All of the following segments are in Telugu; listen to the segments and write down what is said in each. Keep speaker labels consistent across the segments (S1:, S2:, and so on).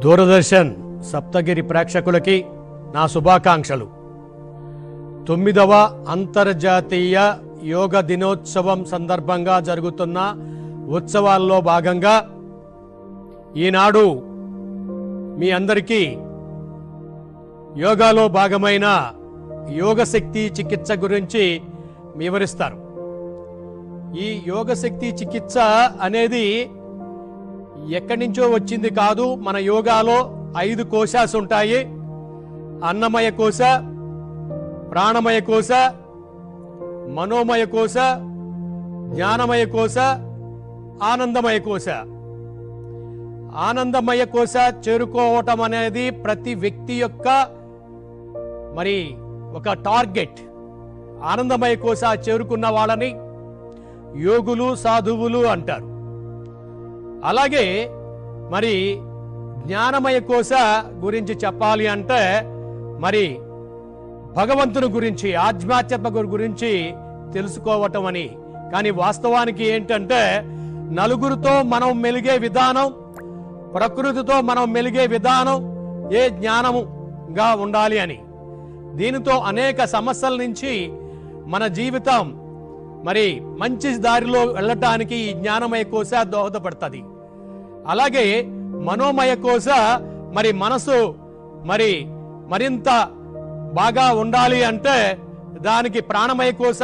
S1: దూరదర్శన్ సప్తగిరి ప్రేక్షకులకి నా శుభాకాంక్షలు. 9వ అంతర్జాతీయ యోగ దినోత్సవం సందర్భంగా జరుగుతున్న ఉత్సవాల్లో భాగంగా ఈనాడు మీ అందరికీ యోగాలో భాగమైన యోగశక్తి చికిత్స గురించి వివరిస్తారు. ఈ యోగశక్తి చికిత్స అనేది ఎక్కడి నుంచో వచ్చింది కాదు. మన యోగాలో 5 కోశాలు ఉంటాయి. అన్నమయ కోశ, ప్రాణమయ కోశ, మనోమయ కోశ, జ్ఞానమయ కోశ, ఆనందమయ కోశ. ఆనందమయ కోశ చేరుకోవటం అనేది ప్రతి వ్యక్తి యొక్క ఒక టార్గెట్. ఆనందమయ కోశ చేరుకున్న వాళ్ళని యోగులు, సాధువులు అంటారు. అలాగే జ్ఞానమయ కోశ గురించి చెప్పాలి అంటే భగవంతుని గురించి, ఆధ్యాత్మిక గురించి తెలుసుకోవటం అని. కానీ వాస్తవానికి ఏంటంటే నలుగురితో మనం మెలిగే విధానం, ప్రకృతితో మనం మెలిగే విధానం ఏ జ్ఞానముగా ఉండాలి అని. దీనితో అనేక సమస్యల నుంచి మన జీవితం మంచి దారిలో వెళ్ళటానికి ఈ జ్ఞానమయ కోశ దోహదపడుతుంది. అలాగే మనోమయ కోశ మనసు మరింత బాగా ఉండాలి అంటే దానికి ప్రాణమయ కోశ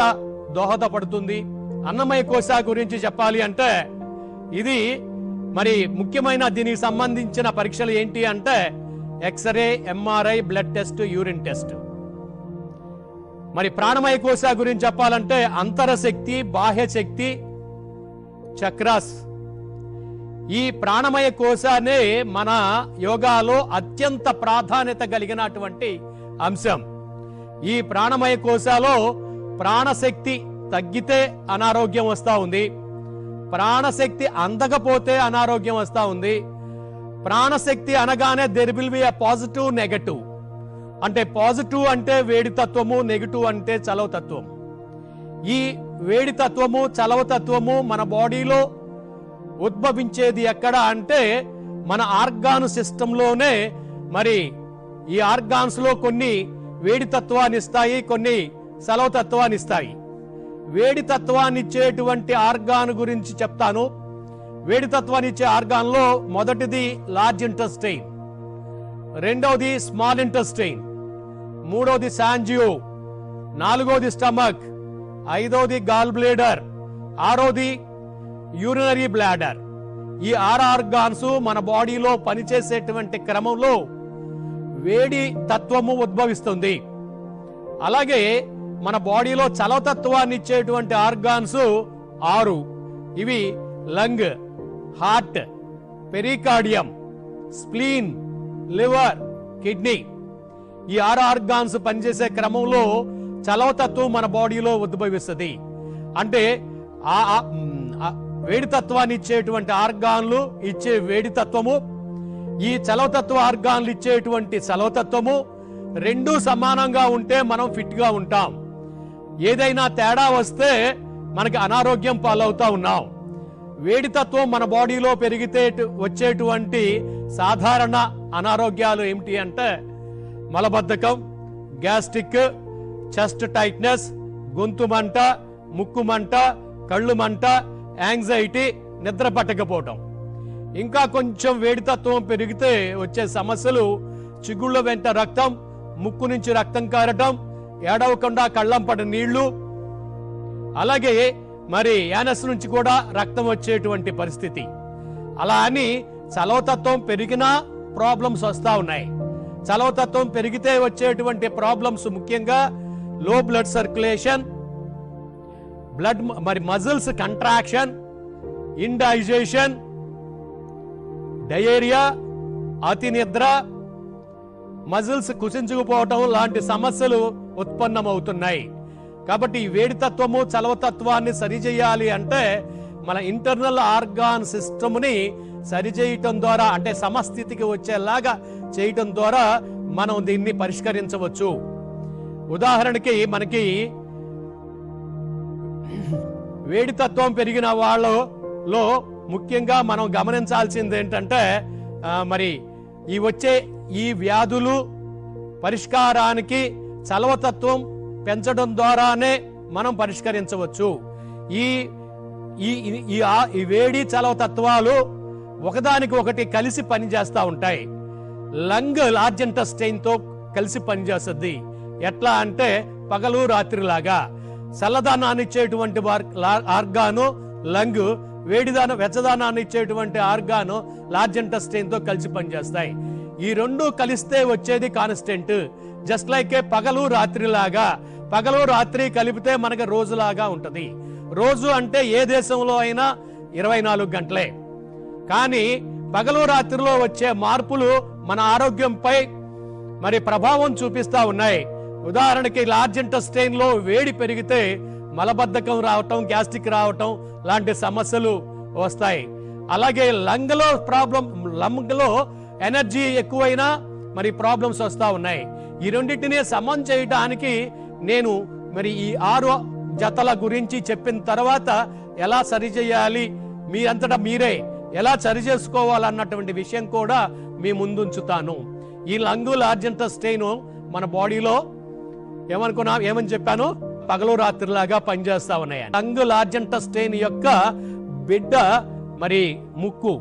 S1: దోహదపడుతుంది. అన్నమయ కోశ గురించి చెప్పాలి అంటే ఇది ముఖ్యమైన దీనికి సంబంధించిన పరీక్షలు ఏంటి అంటే X-ray, MRI, blood test, urine test. ప్రాణమయ కోశ గురించి చెప్పాలంటే అంతరశక్తి, బాహ్య శక్తి, చక్రాస్. ఈ ప్రాణమయ కోశానే మన యోగాలో అత్యంత ప్రాధాన్యత కలిగినటువంటి అంశం. ఈ ప్రాణమయ కోశాలో ప్రాణశక్తి తగ్గితే అనారోగ్యం వస్తూ ఉంది, ప్రాణశక్తి అందకపోతే అనారోగ్యం వస్తూ ఉంది. ప్రాణశక్తి అనగానే there will be a positive, negative. అంటే పాజిటివ్ అంటే వేడి తత్వము, నెగటివ్ అంటే చలవ తత్వం. ఈ వేడి తత్వము, చలవ తత్వము మన బాడీలో ఉద్భవించేది ఎక్కడ అంటే మన ఆర్గాన్ సిస్టంలోనే. ఈ ఆర్గాన్స్ లో కొన్ని వేడి తత్వాన్ని ఇస్తాయి, కొన్ని చలవ తత్వాన్ని ఇస్తాయి. వేడి తత్వాన్ని ఇచ్చేటువంటి ఆర్గాన్ గురించి చెప్తాను. వేడి తత్వాన్ని ఇచ్చే ఆర్గాన్ లో మొదటిది లార్జ్ ఇంటెస్టైన్, రెండవది స్మాల్ ఇంటెస్టైన్, మూడవది సాంజియో, నాలుగవది స్టమక్, ఐదవది గాల్ బ్లేడర్, ఆరోది యూరినరీ బ్లాడర్. ఈ 6 ఆర్గాన్స్ మన బాడీలో పనిచేసేటువంటి క్రమంలో వేడి తత్వము ఉద్భవిస్తుంది. అలాగే మన బాడీలో చలవతత్వాన్ని ఇచ్చేటువంటి ఆర్గాన్స్ 6. ఇవి lung, heart, pericardium, spleen, liver, kidney. ఈ 6 ఆర్గాన్స్ పనిచేసే క్రమంలో చలవతత్వం మన బాడీలో ఉద్భవిస్తుంది. అంటే వేడి తత్వాన్ని ఇచ్చేటువంటి ఆర్గాన్లు ఇచ్చే వేడి తత్వము, ఈ చలవతత్వ ఆర్గాన్లు ఇచ్చేటువంటి చలవతత్వము రెండూ సమానంగా ఉంటే మనం ఫిట్ గా ఉంటాం. ఏదైనా తేడా వస్తే మనకి అనారోగ్యం పాలవుతా ఉన్నాం. వేడి తత్వం మన బాడీలో పెరిగితే వచ్చేటువంటి సాధారణ అనారోగ్యాలు ఏమిటి అంటే మలబద్ధకం, గ్యాస్ట్రిక్, చెస్ట్ టైట్నెస్, గొంతు మంట, ముక్కు మంట, కళ్ళు మంట, యాంగ్జైటీ, నిద్ర పట్టకపోవటం. ఇంకా కొంచెం వేడితత్వం పెరిగితే వచ్చే సమస్యలు చిగుళ్ళ వెంట రక్తం, ముక్కు నుంచి రక్తం కారటం, ఏడవకుండా కళ్ళంపట నీళ్లు, అలాగే యానస్ నుంచి కూడా రక్తం వచ్చేటువంటి పరిస్థితి. అలా అని చలవతత్వం పెరిగినా ప్రాబ్లమ్స్ వస్తా ఉన్నాయి. చలవతత్వం పెరిగితే వచ్చేటువంటి ప్రాబ్లమ్స్ ముఖ్యంగా లో blood circulation, blood muscles contraction, ఇండైజేషన్, diarrhoea, అతి నిద్ర, మజిల్స్ కుసించుకుపోవటం లాంటి సమస్యలు ఉత్పన్నమవుతున్నాయి. కాబట్టి ఈ వేడి తత్వము, చలవతత్వాన్ని సరిచేయాలి అంటే మన ఇంటర్నల్ ఆర్గాన్ సిస్టమ్ని సరిచేయటం ద్వారా, అంటే సమస్థితికి వచ్చేలాగా చేయటం ద్వారా మనం దీన్ని పరిష్కరించవచ్చు. ఉదాహరణకి మనకి వేడి తత్వం పెరిగిన వాళ్ళలో ముఖ్యంగా మనం గమనించాల్సింది ఏంటంటే ఈ వ్యాధులు పరిష్కారానికి చలవతత్వం పెంచడం ద్వారానే మనం పరిష్కరించవచ్చు. ఈ ఈ వేడి చలవతత్వాలు ఒకదానికి ఒకటి కలిసి పనిచేస్తూ ఉంటాయి. లంగ్ లార్జ్ ఇంటెస్టైన్ తో కలిసి పనిచేస్తుంది. ఎట్లా అంటే పగలు రాత్రి లాగా. చల్లదానాన్ని ఇచ్చేటువంటి ఆర్గాను లంగ్, వెచ్చదానాన్ని ఇచ్చేటువంటి ఆర్గాను లార్జ్ ఇంటెస్టైన్ తో కలిసి పనిచేస్తాయి. ఈ రెండు కలిస్తే వచ్చేది కాన్స్టెంట్. జస్ట్ లైక్ పగలు రాత్రి లాగా. పగలు రాత్రి కలిపితే మనకి రోజులాగా ఉంటది. రోజు అంటే ఏ దేశంలో అయినా 24 గంటలే. కానీ పగలు రాత్రిలో వచ్చే మార్పులు మన ఆరోగ్యంపై మరి ప్రభావం చూపిస్తా ఉన్నాయి. ఉదాహరణకి లార్జ్ ఇంటెస్టైన్ లో వేడి పెరిగితే మలబద్ధకం రావటం, గ్యాస్ట్రిక్ రావటం లాంటి సమస్యలు వస్తాయి. అలాగే లంగ్ లో ఎనర్జీ ఎక్కువైనా మరి ప్రాబ్లమ్స్ వస్తా ఉన్నాయి. ఈ రెండింటినీ సమం చేయడానికి నేను మరి ఈ 6 జతల గురించి చెప్పిన తర్వాత ఎలా సరిచేయాలి, మీరంతటా మీరే ఎలా సరి చేసుకోవాలన్నటువంటి విషయం కూడా మీ ముందుంచుతాను. ఈ లంగ్ లార్జ్ ఇంటెస్టైన్ మన బాడీలో ఏమని చెప్పాను, పగలు రాత్రిలాగా పనిచేస్తా ఉన్నాయి. లంగ్ లార్జ్ ఇంటెస్టైన్ యొక్క బిడ్డ మరి ముక్కు.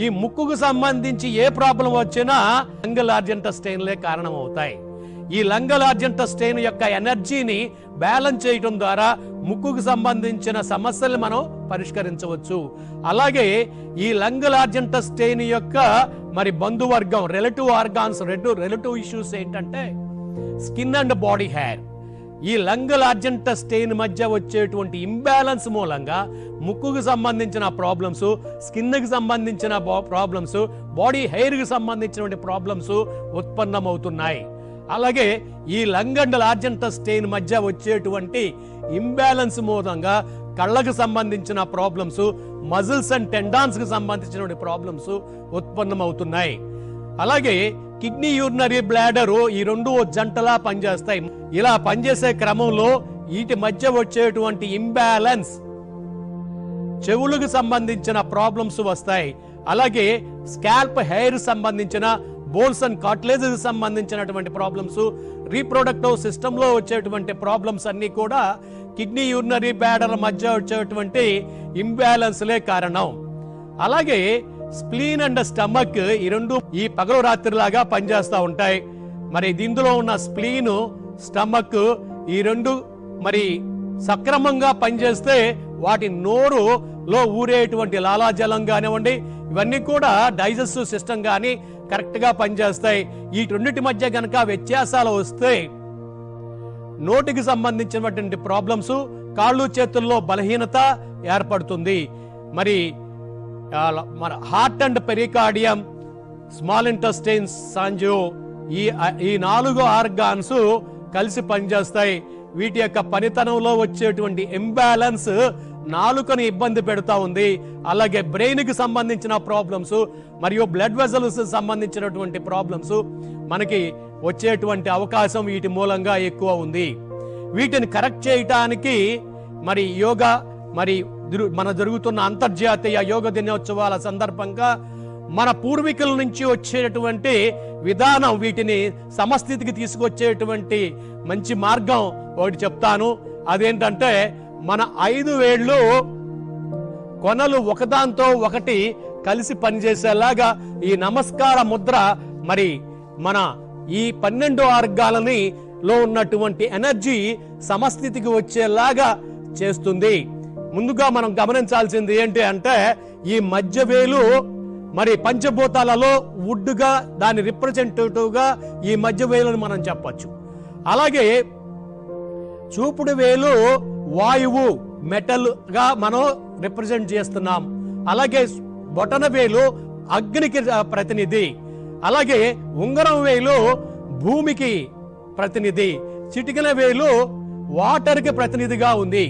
S1: ఈ ముక్కుకు సంబంధించి ఏ ప్రాబ్లం వచ్చినా లంగ్ లార్జ్ ఇంటెస్టైన్లే కారణం అవుతాయి. ఈ లంగ్ లార్జ్ ఇంటెస్టైన్ యొక్క ఎనర్జీని బ్యాలెన్స్ చేయడం ద్వారా ముక్కుకు సంబంధించిన సమస్యలు మనం పరిష్కరించవచ్చు. అలాగే ఈ లంగ్ లార్జ్ ఇంటెస్టైన్ యొక్క మరి బంధువర్గం రిలేటివ్ ఆర్గాన్స్, రిలేటివ్ ఇష్యూస్ ఏంటంటే స్కిన్ అండ్ బాడీ హెయిర్. ఈ లంగ్ లార్జ్ ఇంటెస్టైన్ మధ్య వచ్చేటువంటి ఇంబ్యాలెన్స్ మూలంగా ముక్కుకు సంబంధించిన ప్రాబ్లమ్స్, స్కిన్ కి సంబంధించిన ప్రాబ్లమ్స్, బాడీ హెయిర్ కి సంబంధించినటువంటి ప్రాబ్లమ్స్ ఉత్పన్నమవుతున్నాయి. అలాగే ఈ లంగ్ అండ్ లార్జ్ ఇంటెస్టైన్ మధ్య వచ్చేటువంటి ఇంబ్యాలెన్స్ మూలంగా కళ్ళకు సంబంధించిన ప్రాబ్లమ్స్, మజిల్స్ అండ్ టెండాన్స్ కి సంబంధించిన ప్రాబ్లమ్స్ ఉత్పన్నమవుతున్నాయి. అలాగే కిడ్నీ, యూరినరీ బ్లాడర్ ఈ రెండు జంటలా పనిచేస్తాయి. ఇలా పనిచేసే క్రమంలో వీటి మధ్య వచ్చేటువంటి ఇంబ్యాలెన్స్ చెవులకు సంబంధించిన ప్రాబ్లమ్స్ వస్తాయి. అలాగే స్కాల్ప్ హెయిర్ సంబంధించిన, బోన్స్ అండ్ కార్టిలేజ్ సంబంధించినటువంటి ప్రాబ్లమ్స్, రీప్రొడక్టివ్ సిస్టమ్ లో వచ్చేటువంటి ప్రాబ్లమ్స్ అన్ని కూడా కిడ్నీ, యూరినరీ బ్లాడర్ మధ్య వచ్చేటువంటి ఇంబ్యాలెన్స్లే కారణం. అలాగే స్ప్లీన్ అండ్ స్టమక్ ఈ రెండు ఈ పగలు రాత్రి లాగా పనిచేస్తూ ఉంటాయి. మరి దీంట్లో ఉన్న స్ప్లీన్, స్టమక్ ఈ రెండు మరి సక్రమంగా పనిచేస్తే వాటి నోరులో ఊరేటువంటి లాలాజలం కానివ్వండి, ఇవన్నీ కూడా డైజెస్టివ్ సిస్టమ్ కానీ కరెక్ట్ గా పనిచేస్తాయి. ఈ రెండింటి మధ్య గనక వ్యత్యాసాలు వస్తే నోటికి సంబంధించినటువంటి ప్రాబ్లమ్స్, కాళ్ళు చేతుల్లో బలహీనత ఏర్పడుతుంది. మరి మన heart and pericardium, small intestines, sanjiao ఈ 4 ఆర్గాన్స్ కలిసి పనిచేస్తాయి. వీటి యొక్క పనితనంలో వచ్చేటువంటి ఇంబ్యాలెన్స్ నాలుకను ఇబ్బంది పెడతా ఉంది. అలాగే బ్రెయిన్ కి సంబంధించిన ప్రాబ్లమ్స్ మరియు బ్లడ్ వెజల్స్ సంబంధించినటువంటి ప్రాబ్లమ్స్ మనకి వచ్చేటువంటి అవకాశం వీటి మూలంగా ఎక్కువ ఉంది. వీటిని కరెక్ట్ చేయటానికి మరి యోగా, మరి మన జరుగుతున్న అంతర్జాతీయ యోగ దినోత్సవాల సందర్భంగా మన పూర్వీకుల నుంచి వచ్చేటువంటి విధానం, వీటిని సమస్థితికి తీసుకొచ్చేటువంటి మంచి మార్గం ఒకటి చెప్తాను. అదేంటంటే మన 5 వేళ్ళు కొనలు ఒకదాంతో ఒకటి కలిసి పనిచేసేలాగా ఈ నమస్కార ముద్ర మరి మన ఈ 12 ఆర్గాలని లో ఉన్నటువంటి ఎనర్జీ సమస్థితికి వచ్చేలాగా చేస్తుంది. ముందుగా మనం గమనించాల్సింది ఏంటి అంటే ఈ మధ్య వేలు మరి పంచభూతాలలో వుడ్ గా దాని రిప్రజెంటేటివ్ గా ఈ మధ్య వేలుని మనం చెప్పొచ్చు. అలాగే చూపుడు వేలు వాయువు, మెటల్ గా మనం రిప్రజెంట్ చేస్తున్నాం. అలాగే బొటన వేలు అగ్నికి ప్రతినిధి. అలాగే ఉంగరం వేలు భూమికి ప్రతినిధి. చిటికెన వేలు వాటర్ కి ప్రతినిధిగా ఉంది.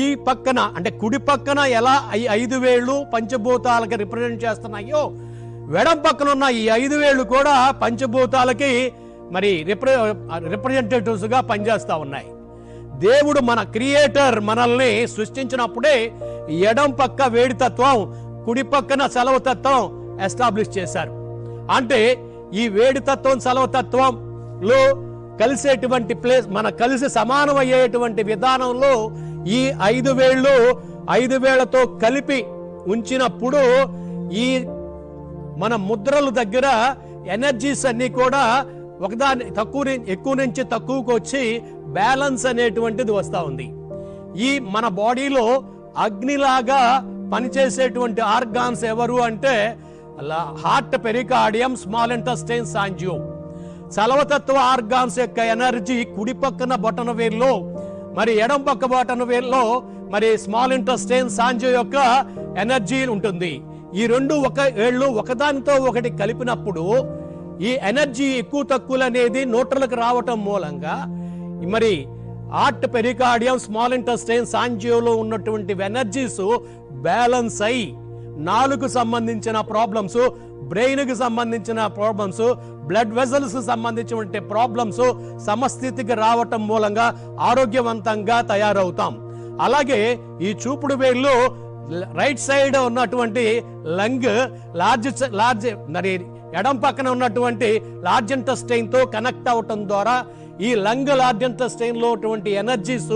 S1: ఈ పక్కన అంటే కుడి పక్కన ఎలా 5 వేళ్ళు పంచభూతాలకి రిప్రజెంట్ చేస్తున్నాయో, వెడం పక్కన ఉన్న ఈ 5 వేళ్ళు కూడా పంచభూతాలకి మరి రిప్రజెంటేటివ్స్ గా పనిచేస్తా ఉన్నాయి. దేవుడు మన క్రియేటర్ మనల్ని సృష్టించినప్పుడే ఎడం పక్క వేడి తత్వం, కుడి పక్కన సెలవు తత్వం ఎస్టాబ్లిష్ చేశారు. అంటే ఈ వేడి తత్వం చలవ తత్వంలో కలిసేటువంటి ప్లేస్ మన కలిసి సమానమయ్యేటువంటి విధానంలో ఈ 5 వేళ్ళు 5 వేళ్లతో కలిపి ఉంచినప్పుడు ఈ మన ముద్రల దగ్గర ఎనర్జీస్ అన్ని కూడా ఒకదాని ఎక్కువ నుంచి తక్కువకు వచ్చి బ్యాలెన్స్ అనేటువంటిది వస్తూ ఉంది. ఈ మన బాడీలో అగ్నిలాగా పనిచేసేటువంటి ఆర్గాన్స్ ఎవరు అంటే heart, pericardium, small intestine, sanjiao. చలవతత్వ ఆర్గాన్స్ యొక్క ఎనర్జీ కుడి పక్కన బొటన వేల్లో, మరి ఎడం పక్క బొటన వేల్లో మరి స్మాల్ ఇంటెస్టైన్, సాంజియో యొక్క ఎనర్జీ ఉంటుంది. ఈ రెండు వేళ్ళు ఒకదానితో ఒకటి కలిపినప్పుడు ఈ ఎనర్జీ ఎక్కువ తక్కువలు అనేది న్యూట్రల్కి రావటం మూలంగా మరి హార్ట్, పెరికార్డియం, స్మాల్ ఇంటెస్టైన్, సాంజియోలో ఉన్నటువంటి ఎనర్జీస్ బ్యాలెన్స్ అయి నాలుగు సంబంధించిన ప్రాబ్లమ్స్, బ్రెయిన్ కి సంబంధించిన ప్రాబ్లమ్స్, బ్లడ్ వెజల్స్ సంబంధించిన ప్రాబ్లమ్స్ సమస్థితికి రావటం మూలంగా ఆరోగ్యవంతంగా తయారవుతాం. అలాగే ఈ చూపుడు వేళ్ళు రైట్ సైడ్ ఉన్నటువంటి లంగ్ లార్జ్ మరి ఎడం పక్కన ఉన్నటువంటి లార్జ్ ఇంటెస్టైన్ తో కనెక్ట్ అవటం ద్వారా ఈ లంగ్, లార్జ్ ఇంటెస్టైన్ లో ఉన్నటువంటి ఎనర్జీస్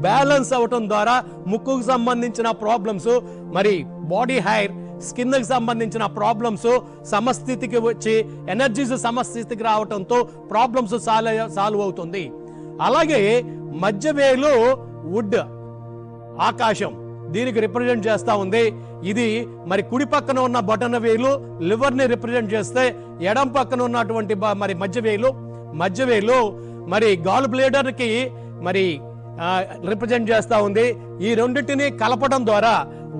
S1: బ్యాలెన్స్ అవటం ద్వారా ముక్కుకు సంబంధించిన ప్రాబ్లమ్స్, మరి బాడీ హెయిర్, స్కిన్ కి సంబంధించిన ప్రాబ్లమ్స్ సమస్థితికి వచ్చి ఎనర్జీస్ సమస్థితికి రావటంతో ప్రాబ్లమ్స్ సాల్వ్ అవుతుంది. అలాగే మధ్యవేలు వుడ్, ఆకాశం, దీనికి రిప్రజెంట్ చేస్తా ఉంది. ఇది మరి కుడి పక్కన ఉన్న బొటన వేలు లివర్ ని రిప్రజెంట్ చేస్తే, ఎడం పక్కన ఉన్నటువంటి మరి మధ్యవేలు మరి గాల్ బ్లేడర్ కి మరి రిప్రజెంట్ చేస్తా ఉంది. ఈ రెండింటిని కలపడం ద్వారా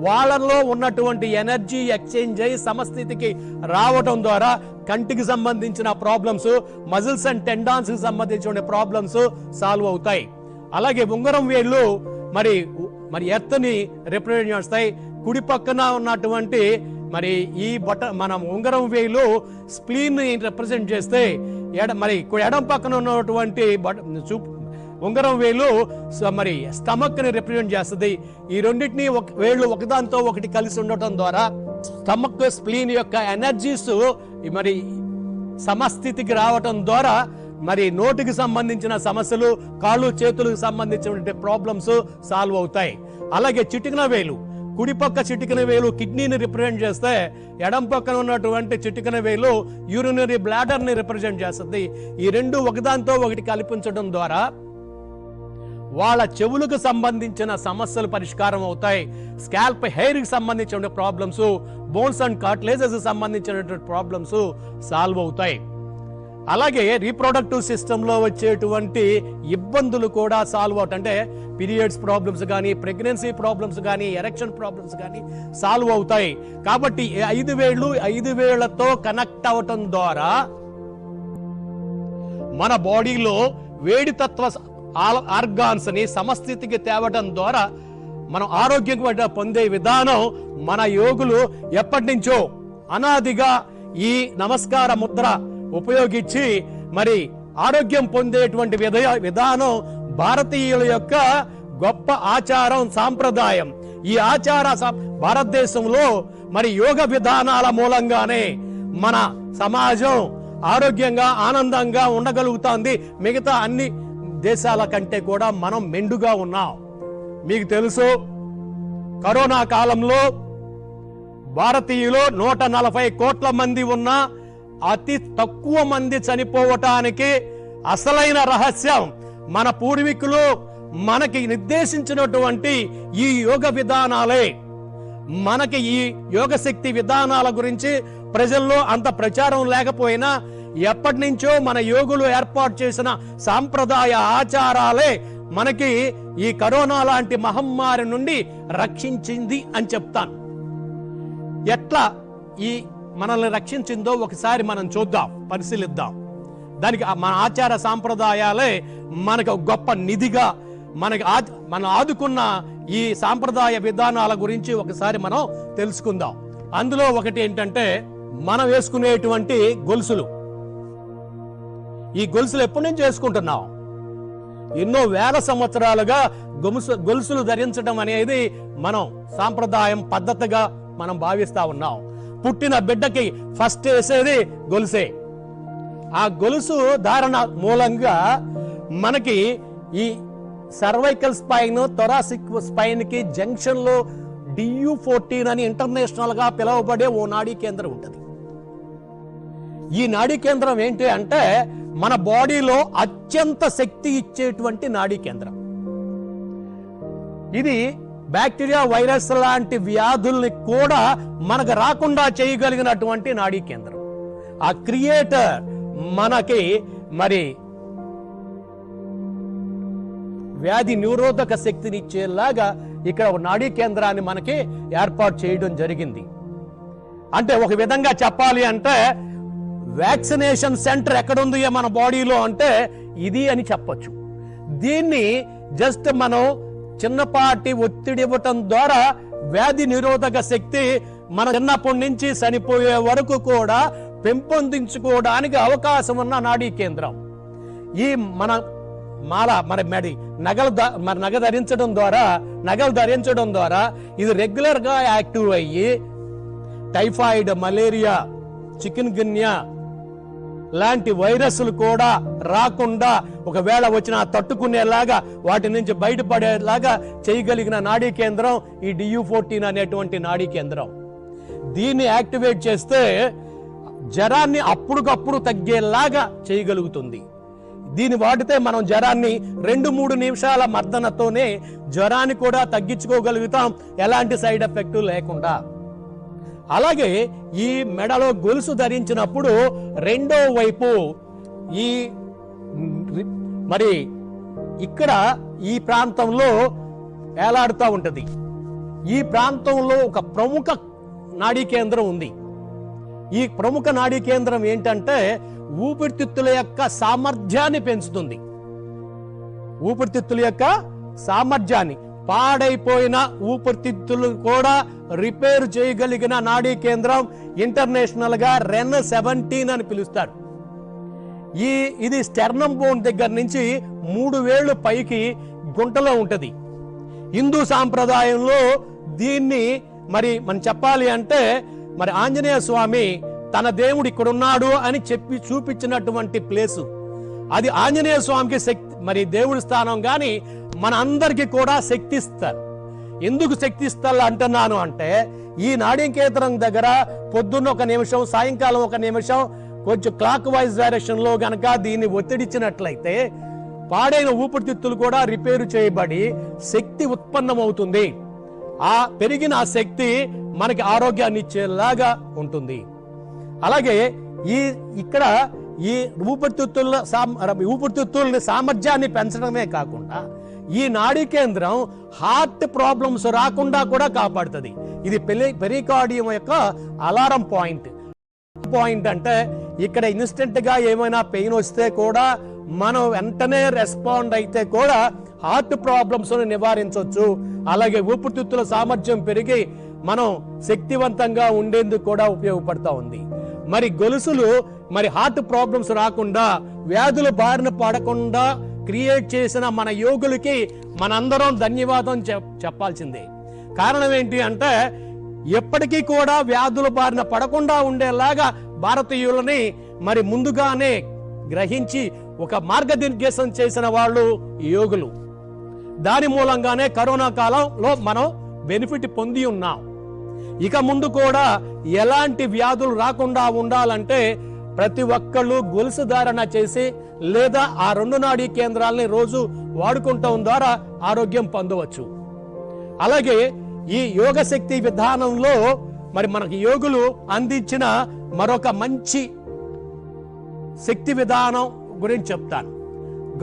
S1: వాళ్ళలో ఉన్నటువంటి ఎనర్జీ ఎక్స్చేంజ్ అయ్యి సమస్థితికి రావటం ద్వారా కంటికి సంబంధించిన ప్రాబ్లమ్స్, మజిల్స్ అండ్ టెండాన్స్ కి సంబంధించిన ప్రాబ్లమ్స్ సాల్వ్ అవుతాయి. అలాగే ఉంగరం వేళ్ళు మరి ఎర్త్ ని రిప్రజెంట్ చేస్తాయి. కుడి పక్కన ఉన్నటువంటి మరి ఈ మనం ఉంగరం వేలు స్ప్లీన్ ని రిప్రజెంట్ చేస్తే, మరి ఎడం పక్కన ఉన్నటువంటి ఉంగరం వేలు మరి స్టమక్ ని రిప్రజెంట్ చేస్తుంది. ఈ రెండింటినీ వేళ్ళు ఒకదానితో ఒకటి కలిసి ఉండటం ద్వారా స్టమక్, స్ప్లీన్ యొక్క ఎనర్జీస్ మరి సమస్థితికి రావటం ద్వారా మరి నోటికి సంబంధించిన సమస్యలు, కాళ్ళు చేతులకు సంబంధించిన ప్రాబ్లమ్స్ సాల్వ్ అవుతాయి. అలాగే చిటికిన వేలు, కుడి పక్క చిటికిన వేలు కిడ్నీని రిప్రజెంట్ చేస్తే, ఎడం పక్కన ఉన్నటువంటి చిటికిన వేలు యూరినరీ బ్లాడర్ ని రిప్రజెంట్ చేస్తుంది. ఈ రెండు ఒకదానితో ఒకటి కల్పించడం ద్వారా వాళ్ళ చెవులకు సంబంధించిన సమస్యలు పరిష్కారం అవుతాయి. స్కాల్ప్, హెయిర్ కి సంబంధించిన ప్రాబ్లమ్స్, బోన్స్ అండ్ కార్టిలేజెస్ సంబంధించిన ప్రాబ్లమ్స్ సాల్వ్ అవుతాయి. అలాగే రీప్రొడక్టివ్ సిస్టమ్ లో వచ్చేటువంటి ఇబ్బందులు కూడా సాల్వ్ అవుతాయి. అంటే పీరియడ్స్ ప్రాబ్లమ్స్ కానీ, ప్రెగ్నెన్సీ ప్రాబ్లమ్స్ కానీ, ఎరెక్షన్ ప్రాబ్లమ్స్ కానీ సాల్వ్ అవుతాయి. కాబట్టి 5 వేళ్ళు 5 వేళ్లతో కనెక్ట్ అవటం ద్వారా మన బాడీలో వేడి తత్వ ఆర్గాన్స్ ని సమస్థితికి తేవటం ద్వారా మనం ఆరోగ్యం పొందే విధానం మన యోగులు ఎప్పటి నుంచో అనాదిగా ఈ నమస్కార ముద్ర ఉపయోగించి మరి ఆరోగ్యం పొందేటువంటి విధానం భారతీయుల యొక్క గొప్ప ఆచారం, సాంప్రదాయం. ఈ ఆచార భారతదేశంలో మరి యోగ విధానాల మూలంగానే మన సమాజం ఆరోగ్యంగా, ఆనందంగా ఉండగలుగుతుంది. మిగతా అన్ని దేశాల కంటే కూడా మనం మెండుగా ఉన్నాం. మీకు తెలుసు, కరోనా కాలంలో భారతీయులు 140 కోట్ల మంది ఉన్నా అతి తక్కువ మంది చనిపోవటానికి అసలైన రహస్యం మన పూర్వీకులు మనకి నిర్దేశించినటువంటి ఈ యోగ విధానాలే. మనకి ఈ యోగ శక్తి విధానాల గురించి ప్రజల్లో అంత ప్రచారం లేకపోయినా ఎప్పటి నుంచో మన యోగులు ఏర్పాటు చేసిన సాంప్రదాయ ఆచారాలే మనకి ఈ కరోనా లాంటి మహమ్మారి నుండి రక్షించింది అని చెప్తాను. ఎట్లా ఈ మనల్ని రక్షించిందో ఒకసారి మనం చూద్దాం, పరిశీలిద్దాం. దానికి మన ఆచార సాంప్రదాయాలే మనకు గొప్ప నిధిగా మనం ఆదుకున్న ఈ సాంప్రదాయ విధానాల గురించి ఒకసారి మనం తెలుసుకుందాం. అందులో ఒకటి ఏంటంటే, మనం వేసుకునేటువంటి గొలుసులు. ఈ గొలుసులు ఎప్పటి నుంచి వేసుకుంటున్నాం? ఎన్నో వేల సంవత్సరాలుగా గొలుసులు ధరించడం అనేది మనం సాంప్రదాయం, పద్ధతిగా మనం భావిస్తా ఉన్నాం. పుట్టిన బిడ్డకి ఫస్ట్ వేసేది గొలుసే. ఆ గొలుసు ధారణ మూలంగా మనకి ఈ సర్వైకల్ స్పైన్, థొరాసిక్ స్పైన్ కి జంక్షన్ లో DU14 అని ఇంటర్నేషనల్ గా పిలువబడే ఓ నాడీ కేంద్రం ఉంటుంది. ఈ నాడీ కేంద్రం ఏంటి అంటే మన బాడీలో అత్యంత శక్తి ఇచ్చేటువంటి నాడీ కేంద్రం. ఇది బ్యాక్టీరియా, వైరస్ లాంటి వ్యాధుల్ని కూడా మనకు రాకుండా చేయగలిగినటువంటి నాడీ కేంద్రం. ఆ క్రియేటర్ మనకి మరి వ్యాధి నిరోధక శక్తిని ఇచ్చేలాగా ఇక్కడ ఒక నాడీ కేంద్రాన్ని మనకి ఏర్పాటు చేయడం జరిగింది. అంటే ఒక విధంగా చెప్పాలి అంటే వ్యాక్సినేషన్ సెంటర్ ఎక్కడుంది మన బాడీలో అంటే ఇది అని చెప్పొచ్చు. దీన్ని జస్ట్ మనం చిన్నపాటి ఒత్తిడి ఇవ్వటం ద్వారా వ్యాధి నిరోధక శక్తి మన చిన్నప్పటి నుంచి చనిపోయే వరకు కూడా పెంపొందించుకోవడానికి అవకాశం ఉన్న నాడీ కేంద్రం. ఈ మన మాల మరి నగలు ధరించడం ద్వారా ఇది రెగ్యులర్ గా యాక్టివ్ అయ్యి టైఫాయిడ్, మలేరియా, చికెన్ గున్యా లాంటి వైరస్లు కూడా రాకుండా ఒకవేళ వచ్చినా తట్టుకునేలాగా వాటి నుంచి బయటపడేలాగా చేయగలిగిన నాడీ కేంద్రం ఈ DU14 అనేటువంటి నాడీ కేంద్రం. దీన్ని యాక్టివేట్ చేస్తే జ్వరాన్ని అప్పటికప్పుడు తగ్గేలాగా చేయగలుగుతుంది. దీన్ని వాడితే మనం జ్వరాన్ని 2-3 నిమిషాల మర్దనతోనే జ్వరాన్ని కూడా తగ్గించుకోగలుగుతాం, ఎలాంటి సైడ్ ఎఫెక్ట్ లేకుండా. అలాగే ఈ మెడలో గొలుసు ధరించినప్పుడు రెండో వైపు ఈ మరి ఇక్కడ ఈ ప్రాంతంలో వేలాడుతూ ఉంటది. ఈ ప్రాంతంలో ఒక ప్రముఖ నాడీ కేంద్రం ఉంది. ఈ ప్రముఖ నాడీ కేంద్రం ఏంటంటే ఊపిరితిత్తుల యొక్క సామర్థ్యాన్ని పెంచుతుంది. ఊపిరితిత్తుల యొక్క సామర్థ్యాన్ని, పాడైపోయిన ఊపిరితిత్తులు కూడా రిపేర్ చేయగలిగిన నాడీ కేంద్రం ఇంటర్నేషనల్ గా REN17 అని పిలుస్తారు. ఇది స్టెర్నం బోన్ దగ్గర నుంచి 3 వేళ్లు పైకి గుంటలో ఉంటది. హిందూ సాంప్రదాయంలో దీన్ని మరి మనం చెప్పాలి అంటే మరి ఆంజనేయ స్వామి తన దేవుడు ఇక్కడున్నాడు అని చెప్పి చూపించినటువంటి ప్లేసు అది. ఆంజనేయ స్వామికి శక్తి, మరి దేవుడి స్థానం గాని మన అందరికీ కూడా శక్తి ఇస్తారు. ఎందుకు శక్తి ఇస్తారు అంటున్నాను అంటే ఈ నాడీ కేంద్రం దగ్గర పొద్దున్న 1 నిమిషం, సాయంకాలం 1 నిమిషం కొంచెం క్లాక్ వైజ్ డైరెక్షన్ లో గనక దీన్ని ఒత్తిడిచ్చినట్లయితే పాడైన ఊపిరితిత్తులు కూడా రిపేరు చేయబడి శక్తి ఉత్పన్నమవుతుంది. ఆ పెరిగిన ఆ శక్తి మనకి ఆరోగ్యాన్ని ఇచ్చేలాగా ఉంటుంది. అలాగే ఇక్కడ ఈ ఊపిరితిత్తుల్ని సామర్థ్యాన్ని పెంచడమే కాకుండా ఈ నాడీ కేంద్రం హార్ట్ ప్రాబ్లమ్స్ రాకుండా కూడా కాపాడుతుంది. ఇది పెరికార్డియం యొక్క అలారం పాయింట్ అంటే ఇక్కడ ఇన్స్టెంట్ గా ఏమైనా పెయిన్ వస్తే కూడా మనం వెంటనే రెస్పాండ్ అయితే కూడా హార్ట్ ప్రాబ్లమ్స్ నివారించవచ్చు. అలాగే ఊపిరితిత్తుల సామర్థ్యం పెరిగి మనం శక్తివంతంగా ఉండేందుకు కూడా ఉపయోగపడతా ఉంది. మరి గొలుసులు మరి హార్ట్ ప్రాబ్లమ్స్ రాకుండా, వ్యాధుల బారిన పడకుండా క్రియేట్ చేసిన మన యోగులకి మనందరం ధన్యవాదం చెప్పాల్సిందే. కారణం ఏంటి అంటే ఎప్పటికీ కూడా వ్యాధుల బారిన పడకుండా ఉండేలాగా భారతీయులని మరి ముందుగానే గ్రహించి ఒక మార్గనిర్దేశం చేసిన వాళ్ళు యోగులు. దాని మూలంగానే కరోనా కాలంలో మనం బెనిఫిట్ పొంది ఉన్నాం. ఇక ముందు కూడా ఎలాంటి వ్యాధులు రాకుండా ఉండాలంటే ప్రతి ఒక్కళ్ళు గొలుసు ధారణ చేసి లేదా ఆ 2 నాడీ కేంద్రాలని రోజు వాడుకుంటం ద్వారా ఆరోగ్యం పొందవచ్చు. అలాగే ఈ యోగ శక్తి విధానంలో మరి మనకి యోగులు అందించిన మరొక మంచి శక్తి విధానం గురించి చెప్తాను.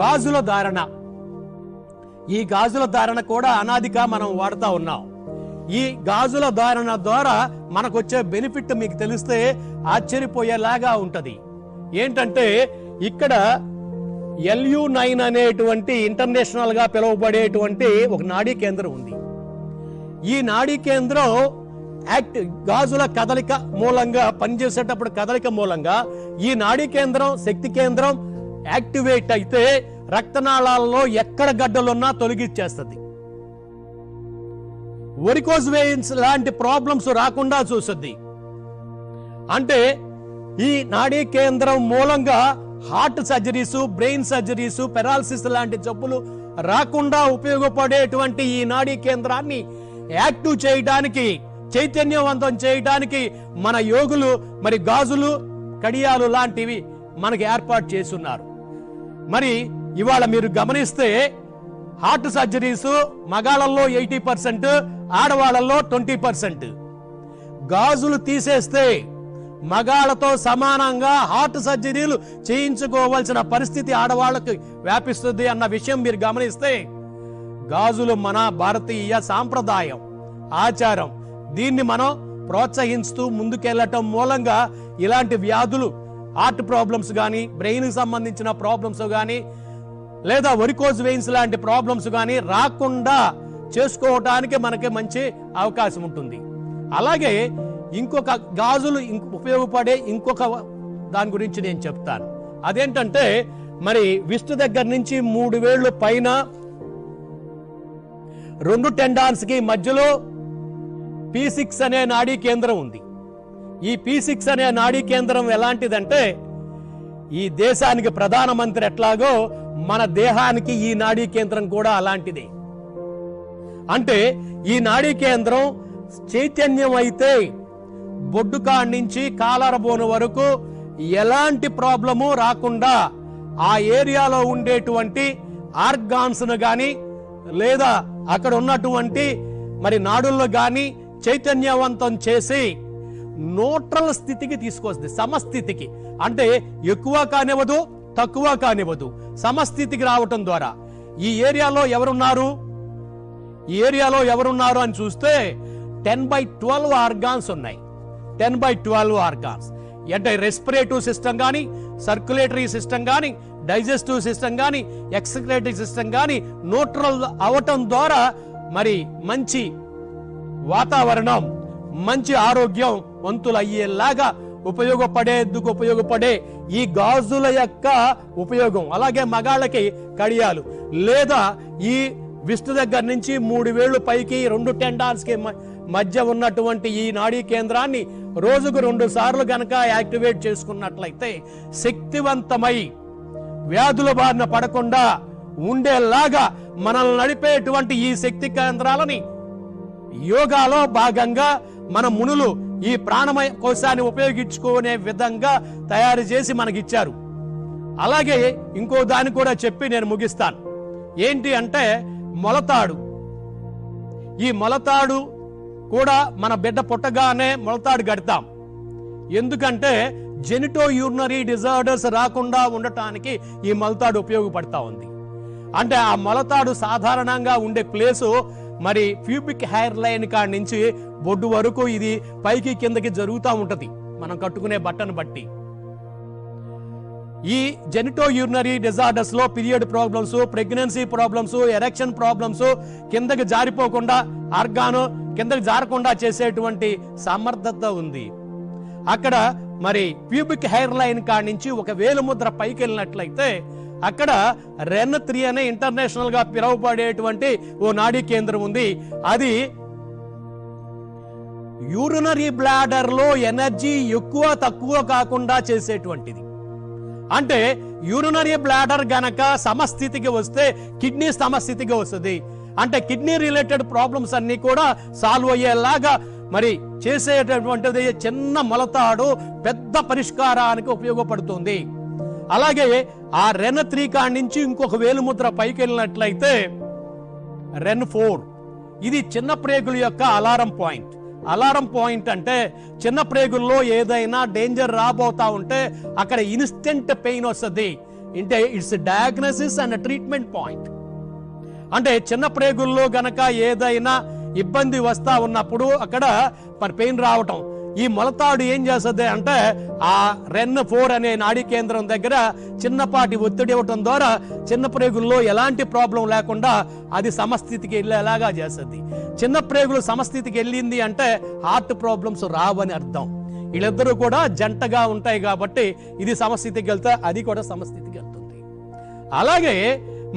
S1: గాజుల ధారణ. ఈ గాజుల ధారణ కూడా అనాదిగా మనం వాడుతూ ఉన్నాం. ఈ గాజుల ధారణ ద్వారా మనకు వచ్చే బెనిఫిట్ మీకు తెలిస్తే ఆశ్చర్యపోయేలాగా ఉంటది. ఏంటంటే ఇక్కడ LU9 అనేటువంటి ఇంటర్నేషనల్ గా పిలువబడేటువంటి ఒక నాడీ కేంద్రం ఉంది. ఈ నాడీ కేంద్రం గాజుల కదలిక మూలంగా పనిచేసేటప్పుడు కదలిక మూలంగా ఈ నాడీ కేంద్రం, శక్తి కేంద్రం యాక్టివేట్ అయితే రక్తనాళాలలో ఎక్కడ గడ్డలున్నా తొలగిచ్చేస్తుంది. ఒరికోజ్ వెయిన్స్ లాంటి ప్రాబ్లమ్స్ రాకుండా చూస్తుంది. అంటే ఈ నాడీ కేంద్రం మూలంగా heart surgeries, brain surgeries, paralysis లాంటి జబ్బులు రాకుండా ఉపయోగపడేటువంటి ఈ నాడీ కేంద్రాన్ని యాక్టివ్ చేయడానికి, చైతన్యవంతం చేయడానికి మన యోగులు మరి గాజులు, కడియాలు లాంటివి మనకి ఏర్పాటు చేస్తున్నారు. మరి ఇవాళ మీరు గమనిస్తే హార్ట్ సర్జరీస్ మగాళ్ళల్లో 80%, ఆడవాళ్ళల్లో 20%. గాజులు తీసేస్తే మగాళ్ళతో సమానంగా హార్ట్ సర్జరీలు చేయించుకోవాల్సిన పరిస్థితి ఆడవాళ్ళకి వ్యాపిస్తుంది అన్న విషయం మీరు గమనిస్తే, గాజులు మన భారతీయ సాంప్రదాయం, ఆచారం. దీన్ని మనం ప్రోత్సహిస్తూ ముందుకెళ్లటం మూలంగా ఇలాంటి వ్యాధులు, హార్ట్ ప్రాబ్లమ్స్ కానీ, బ్రెయిన్కి సంబంధించిన ప్రాబ్లమ్స్ కానీ, లేదా వెరికోజ్ వెయిన్స్ లాంటి ప్రాబ్లమ్స్ కానీ రాకుండా చేసుకోవటానికి మనకి మంచి అవకాశం ఉంటుంది. అలాగే ఇంకొక గాజులు ఉపయోగపడే ఇంకొక దాని గురించి నేను చెప్తాను. అదేంటంటే మరి విష్ణు దగ్గర నుంచి 3 వేళ్లు పైన 2 టెండాన్స్ కి మధ్యలో P6 అనే నాడీ కేంద్రం ఉంది. ఈ P6 అనే నాడీ కేంద్రం ఎలాంటిదంటే, ఈ దేశానికి ప్రధానమంత్రి ఎట్లాగో మన దేహానికి ఈ నాడీ కేంద్రం కూడా అలాంటిదే. అంటే ఈ నాడీ కేంద్రం చైతన్యం అయితే బొడ్డు కాడి నుంచి కాలర బోను వరకు ఎలాంటి ప్రాబ్లము రాకుండా ఆ ఏరియాలో ఉండేటువంటి ఆర్గాన్స్ ను గాని, లేదా అక్కడ ఉన్నటువంటి మరి నాడుల్లో గాని చైతన్యవంతం చేసి న్యూట్రల్ స్థితికి తీసుకొస్తుంది, సమస్థితికి. అంటే ఎక్కువ కానివ్వదు, తక్కువ కానివ్వదు, సమస్థితికి రావటం ద్వారా ఈ ఏరియాలో ఎవరున్నారు అని చూస్తే 10/12 ఆర్గాన్స్ ఉన్నాయి. 10/12 ఆర్గాన్స్ అంటే రెస్పిరేటివ్ సిస్టమ్ కానీ, సర్క్యులేటరీ సిస్టమ్ కానీ, డైజెస్టివ్ సిస్టమ్ కానీ, ఎక్స్క్రిటరీ సిస్టమ్ కానీ న్యూట్రల్ అవటం ద్వారా మరి మంచి వాతావరణం, మంచి ఆరోగ్యం వంతులయ్యేలాగా ఉపయోగపడే ఈ గాజుల యొక్క ఉపయోగం. అలాగే మగాళ్ళకి కడియాలు, లేదా ఈ విష్ణు దగ్గర నుంచి 3 వేళ్లు పైకి 2 టెండాన్స్ కి మధ్య ఉన్నటువంటి ఈ నాడీ కేంద్రాన్ని రోజుకు 2 సార్లు గనక యాక్టివేట్ చేసుకున్నట్లయితే శక్తివంతమై వ్యాధుల బారిన పడకుండా ఉండేలాగా మనల్ని నడిపేటువంటి ఈ శక్తి కేంద్రాలని యోగాలో భాగంగా మన మునులు ఈ ప్రాణమయ కోశాన్ని ఉపయోగించుకునే విధంగా తయారు చేసి మనకిచ్చారు. అలాగే ఇంకో దాన్ని కూడా చెప్పి నేను ముగిస్తాను. ఏంటి అంటే మొలతాడు. ఈ మొలతాడు కూడా మన బిడ్డ పుట్టగానే మొలతాడు కడతాం. ఎందుకంటే జెనిటో యూరినరీ డిజార్డర్స్ రాకుండా ఉండటానికి ఈ మొలతాడు ఉపయోగపడతా ఉంది. అంటే ఆ మొలతాడు సాధారణంగా ఉండే ప్లేసు మరి ప్యూబిక్ హెయిర్ లైన్ కాడి నుంచి బొడ్డు వరకు ఇది పైకి కిందకి జరుగుతూ ఉంటది మనం కట్టుకునే బట్టను బట్టి. ఈ జెనిటో యూరినరీ డిజార్డర్స్ లో period problems, pregnancy problems, erection problems, కిందకి జారిపోకుండా ఆర్గాను కిందకి జారకుండా చేసేటువంటి సమర్థత ఉంది. అక్కడ మరి ప్యూబిక్ హెయిర్ లైన్ కాడి నుంచి ఒక వేలుముద్ర పైకి వెళ్ళినట్లయితే అక్కడ REN3 అనే ఇంటర్నేషనల్ గా పిలువబడేటువంటి ఓ నాడీ కేంద్రం ఉంది. అది యూరినరీ బ్లాడర్ లో ఎనర్జీ ఎక్కువ తక్కువ కాకుండా చేసేటువంటిది. అంటే యూరినరీ బ్లాడర్ గనక సమస్థితికి వస్తే కిడ్నీ సమస్థితికి వస్తుంది. అంటే కిడ్నీ రిలేటెడ్ ప్రాబ్లమ్స్ అన్ని కూడా సాల్వ్ అయ్యేలాగా మరి చేసేటటువంటిది చిన్న మొలతాడు పెద్ద పరిష్కారానికి ఉపయోగపడుతుంది. అలాగే ఆ REN3 కాడి నుంచి ఇంకొక వేలుముద్ర పైకి వెళ్ళినట్లయితే REN4, ఇది చిన్న ప్రేగుల యొక్క అలారం పాయింట్. అలారం పాయింట్ అంటే చిన్న ప్రేగుల్లో ఏదైనా డేంజర్ రాబోతా ఉంటే అక్కడ ఇన్స్టెంట్ పెయిన్ వస్తుంది. అంటే it's diagnosis and treatment point. అంటే చిన్న ప్రేగుల్లో గనక ఏదైనా ఇబ్బంది వస్తా ఉన్నప్పుడు అక్కడ మరి పెయిన్ రావటం, ఈ మొలతాడు ఏం చేస్తుంది అంటే ఆ REN4 అనే నాడీ కేంద్రం దగ్గర చిన్నపాటి ఒత్తిడి ఇవ్వటం ద్వారా చిన్న ప్రేగుల్లో ఎలాంటి ప్రాబ్లం లేకుండా అది సమస్థితికి వెళ్ళేలాగా చేస్తుంది. చిన్న ప్రేగులు సమస్థితికి వెళ్ళింది అంటే హార్ట్ ప్రాబ్లమ్స్ రావని అర్థం. వీళ్ళిద్దరూ కూడా జంటగా ఉంటాయి కాబట్టి ఇది సమస్థితికి వెళ్తే అది కూడా సమస్థితికి వెళ్తుంది. అలాగే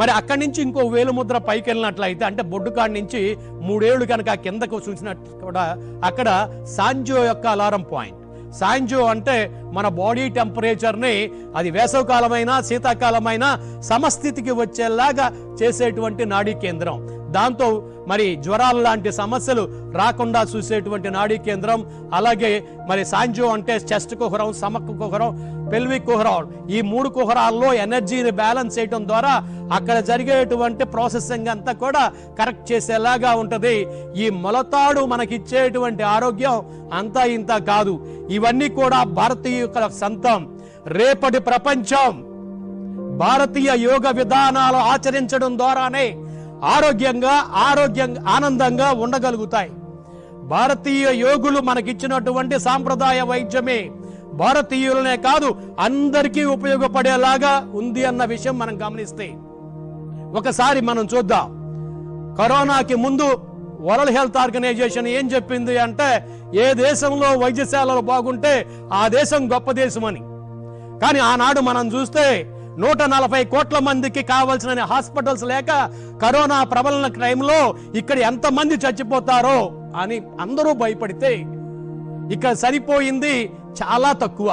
S1: మరి అక్కడి నుంచి ఇంకో వేలుముద్ర పైకి వెళ్ళినట్లయితే అంటే బొడ్డు కాడి నుంచి 3 ఏళ్లు కనుక కిందకు చూసినట్టు కూడా అక్కడ సాంజో యొక్క అలారం పాయింట్. సాంజో అంటే మన బాడీ టెంపరేచర్ని అది వేసవకాలమైనా శీతాకాలమైనా సమస్థితికి వచ్చేలాగా చేసేటువంటి నాడీ కేంద్రం. దాంతో మరి జ్వరాలు లాంటి సమస్యలు రాకుండా చూసేటువంటి నాడీ కేంద్రం. అలాగే మరి సాంజో అంటే చెస్ట్ కుహరం, స్టమక్ కుహరం, పెల్విక్ కుహరం, ఈ 3 కుహరాల్లో ఎనర్జీని బ్యాలెన్స్ చేయడం ద్వారా అక్కడ జరిగేటువంటి ప్రాసెసింగ్ అంతా కూడా కరెక్ట్ చేసేలాగా ఉంటుంది. ఈ మొలతాడు మనకిచ్చేటువంటి ఆరోగ్యం అంతా ఇంత కాదు. ఇవన్నీ కూడా భారతీయుల సొంతం. రేపటి ప్రపంచం భారతీయ యోగ విధానాలు ఆచరించడం ద్వారానే ఆనందంగా ఉండగలుగుతాయి. భారతీయ యోగులు మనకిచ్చినటువంటి సాంప్రదాయ వైద్యమే భారతీయులనే కాదు అందరికీ ఉపయోగపడేలాగా ఉంది అన్న విషయం మనం గమనిస్తే, ఒకసారి మనం చూద్దాం. కరోనాకి ముందు వరల్డ్ హెల్త్ ఆర్గనైజేషన్ ఏం చెప్పింది అంటే, ఏ దేశంలో వైద్యశాలలు బాగుంటే ఆ దేశం గొప్ప దేశం అని. కానీ ఆనాడు మనం చూస్తే 140 కోట్ల మందికి కావాల్సిన హాస్పిటల్స్ లేక కరోనా ప్రబలన టైంలో ఇక్కడ ఎంతమంది చచ్చిపోతారో అని అందరూ భయపడితే ఇక్కడ సరిపోయింది చాలా తక్కువ.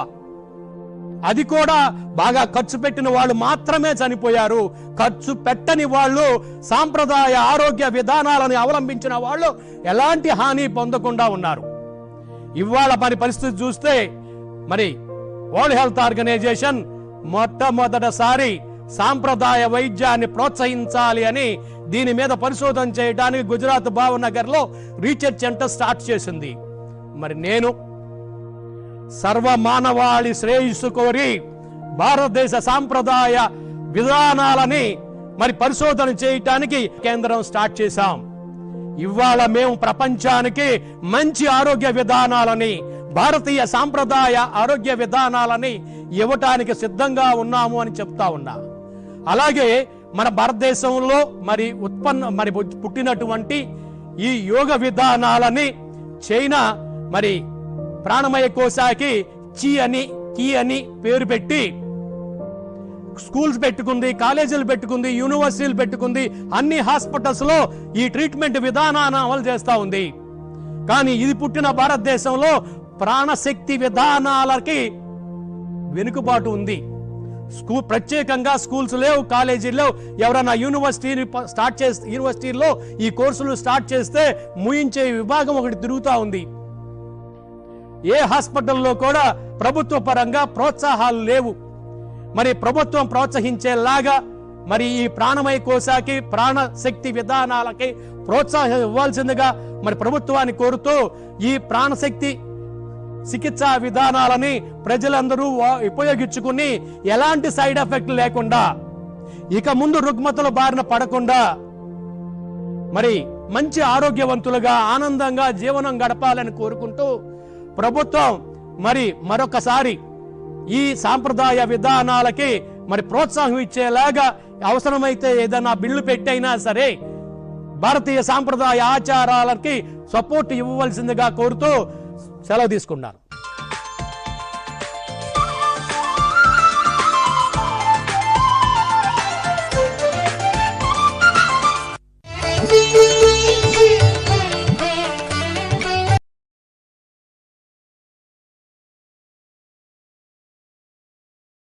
S1: అది కూడా బాగా ఖర్చు పెట్టిన వాళ్ళు మాత్రమే చనిపోయారు. ఖర్చు పెట్టని వాళ్ళు, సాంప్రదాయ ఆరోగ్య విధానాలను అవలంబించిన వాళ్ళు ఎలాంటి హాని పొందకుండా ఉన్నారు. ఇవాళ మరి పరిస్థితి చూస్తే మరి వరల్డ్ హెల్త్ ఆర్గనైజేషన్ మొట్టమొదటిసారి సాంప్రదాయ వైద్యాన్ని ప్రోత్సహించాలి అని దీని మీద పరిశోధన చేయడానికి గుజరాత్ భావనగర్ లో రీసెర్చ్ సెంటర్ స్టార్ట్ చేసింది. మరి నేను సర్వమానవాళి శ్రేయస్సు కోరి భారతదేశ సాంప్రదాయ విధానాలని మరి పరిశోధన చేయటానికి కేంద్రం స్టార్ట్ చేశాం. ఇవాళ మేము ప్రపంచానికి మంచి ఆరోగ్య విధానాలని, భారతీయ సాంప్రదాయ ఆరోగ్య విధానాలని ఇవ్వటానికి సిద్ధంగా ఉన్నాము అని చెప్తా ఉన్నా. అలాగే మన భారతదేశంలో మరి పుట్టినటువంటి ఈ యోగ విధానాలని చైనా మరి ప్రాణమయ కోశాకి కీ అని పేరు పెట్టి స్కూల్స్ పెట్టుకుంది, కాలేజీలు పెట్టుకుంది, యూనివర్సిటీలు పెట్టుకుంది. అన్ని హాస్పిటల్స్ లో ఈ ట్రీట్మెంట్ విధానాన్ని అమలు చేస్తా ఉంది. కానీ ఇది పుట్టిన భారతదేశంలో ప్రాణశక్తి విధానాలకి వెనుకబాటు ఉంది. ప్రత్యేకంగా స్కూల్స్ లేవు, కాలేజీలు లేవు. ఎవరైనా యూనివర్సిటీలో ఈ కోర్సులు స్టార్ట్ చేస్తే ముయించే విభాగం ఒకటి తిరుగుతూ ఉంది. ఏ హాస్పిటల్లో కూడా ప్రభుత్వ పరంగా ప్రోత్సాహాలు లేవు. మరి ప్రభుత్వం ప్రోత్సహించేలాగా మరి ఈ ప్రాణమయ కోశాకి, ప్రాణశక్తి విధానాలకి ప్రోత్సాహం ఇవ్వాల్సిందిగా మరి ప్రభుత్వాన్ని కోరుతూ ఈ ప్రాణశక్తి చికిత్సా విధానాలని ప్రజలందరూ ఉపయోగించుకుని ఎలాంటి సైడ్ ఎఫెక్ట్ లేకుండా, ఇక ముందు రుగ్మతల బారిన పడకుండా మరి మంచి ఆరోగ్యవంతులుగా ఆనందంగా జీవనం గడపాలని కోరుకుంటూ ప్రభుత్వం మరి మరొకసారి ఈ సాంప్రదాయ విధానాలకి మరి ప్రోత్సాహం ఇచ్చేలాగా అవసరమైతే ఏదైనా బిల్లు పెట్టైనా సరే భారతీయ సాంప్రదాయ ఆచారాలకి సపోర్ట్ ఇవ్వవలసిందిగా కోరుతూ సెలవు తీసుకున్నాను.